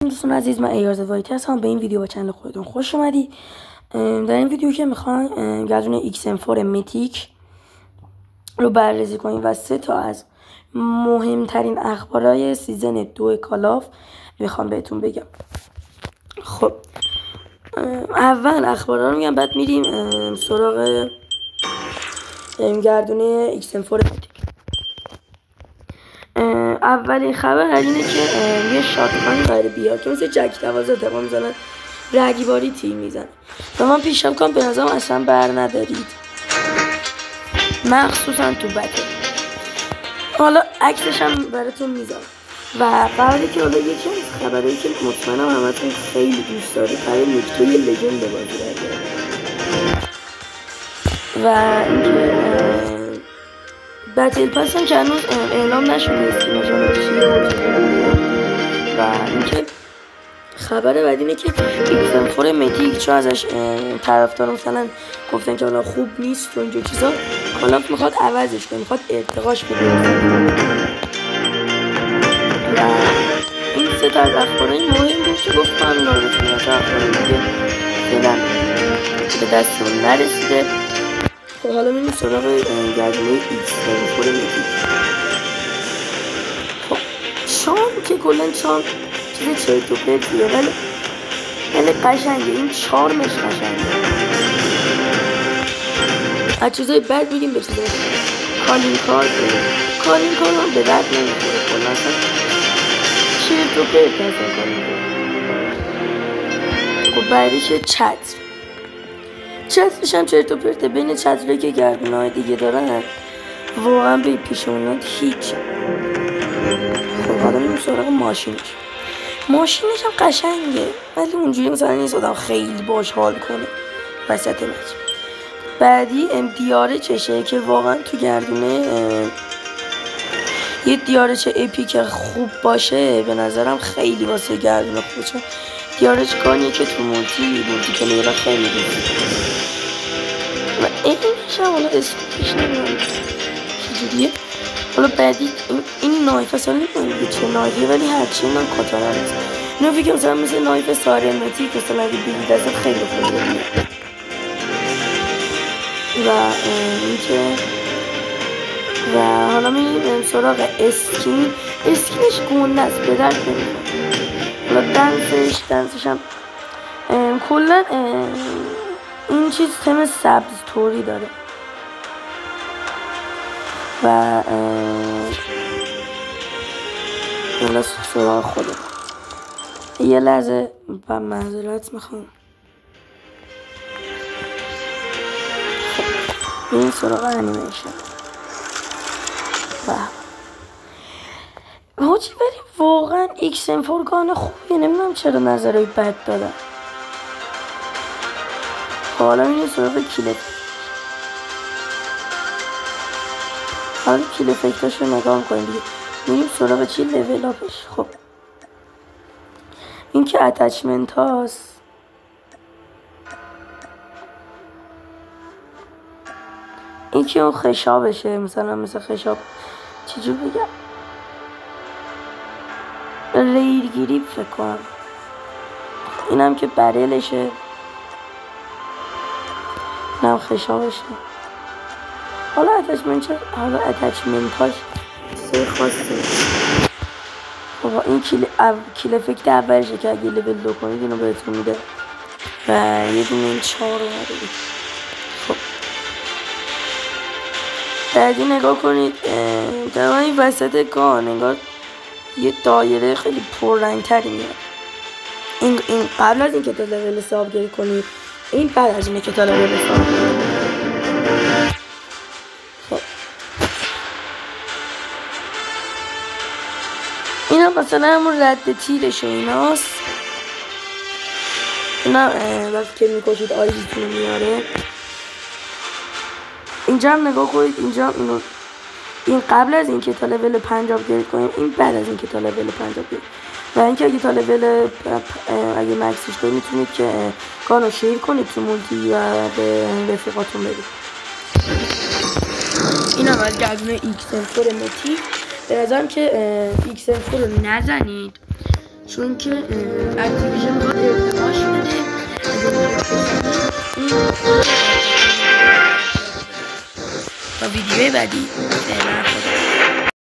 دوستان عزیز، من ایارز وایتی هستم. به این ویدیو با چنل خودتون خوش اومدید. در این ویدیو که میخوام گزونه XM4 میتیک رو بررسی کنیم و 3 تا از مهمترین اخبارهای سیزن 2 کالاف میخوام بهتون بگم. خب اول اخبارها رو میگم، بعد میریم سراغ گردونه XM4 میتیک. اولین خبر اینه که یه شاتگان قراره بیاد که مثل جک 12 تقا میزنن، رگباری تیر میزنه و من پیشنهاد کنم به نظرم اصلا بر ندارید، مخصوصا تو بته. حالا عکسش هم براتون میذارم و قراره که حالا یکی از خبرهایی که مطمئنم همتون خیلی دوست دارید برای نکته لژند بازی برگرده و اینکه بتل پس هم که هنوز اعلام نشده اسکیمشون چیه و اینکه خبر بعد اینه که XM4 میتیک چون ازش طرفدار مثلا گفتن که حالا خوب نیست و اینجور چیزا، کالاف میخواد عوضش کنه، میخواد ارتقاش بده و این 3 تا از اخبارهای مهم بود که گفتم اینا رو بتونیم از اخبارهای دیگه فعلا به دستمون نرسیده. خب حالا میریم سراغ گزونه XM4 میتیک. خب چام که کلا چام چیز چرت و پرتیه ولی قشنگه، این چارمش قشنگه. از چیزای بد میگیم به چیزای کالین کار هم به درد نمیخوره، کلا اصلا چرت و پرت اصلا کالین کار. خب بعدیش چترش هم چرت و پرته. بین چتری که گردونه های دیگه دارن واقعا به پیشونات هیچ. خب حالا میریم سراغ ماشینش هم قشنگه ولی اونجوری مثلا نیست آدم خیلی باش حال کنه وسط مچ. بعدی دیاره چشه که واقعا تو گردونه یه دیارچ اپیک خوب باشه به نظرم خیلی واسه گردونه خوبه، چون دیارچ کانیه که تو مولتی پلیرها خیلی دوست و اینش هم حالا اسکوپش نمیدونم چجوریه. حالا بعدی این نایف اصلا نمیدونم چه نایفیه ولی هرچی من کاتانا نیست. اینو فکر مثلا مثل نایف سارمتی که مثلا اگه بگید اصلا خیلی خوبه و اینکه و حالا میریم سراغ اسکینش گونده است، به درد نمیخوره. حالا دنسش هم کلا این چیز تم سبز طوری داره و حالا سراغ خودم یه لحظه با معذرت میخوام. خب این سراغ انیمیشن و حاجی بریم واقعا XM4 گانه خوبیه، نمیدونم چرا نظرهای بد دادن. حالا میریم سراغ کیل افکتاش رو نگاه میکنیم دیگه. میریم سراغ چی؟ لول اپش. خب این که اتچمنت هاست این که اون خشابشه، مثل خشاب چجور بگم ریرگیری فکر کنم. اینم که برلشه، اینم خشابشه. حالا اتچمنتاش چیزای خاصی. بابا این کیل افکت اولشه که اگه لول 2 کنید اینو بهتون میده و یه دونه این 4 رو ندارید. خب بعدی نگاه کنید در این وسط گان انگار یه دایره خیلی پررنگ تری میاد. این قبل از اینکه تا لول 3 آپگرید کنید، این بعد از اینه که تا لول 3 آپگرید کنید. خب اینا مثلا همون رد تیرش و ایناست. اینا وقتی که میکشید آیزیتون میاره. اینجا هم نگاه کنید، اینجا هم این قبل از اینکه تا لول 5 آپگرید کنید، این بعد از اینکه تا لول 5 آپگرید. و اینکه اگه تا لول اگه مکسش کنید میتونید که گانو شیر کنید تو مولتی و به رفیقاتون بدید. این هم از گزونه XM4 میتیک. به نظرم که XM4 رو نزنید چون که اکتیویژن میخواد ارتقاش بده. تا ویدیوی بعدی فعلا خدا.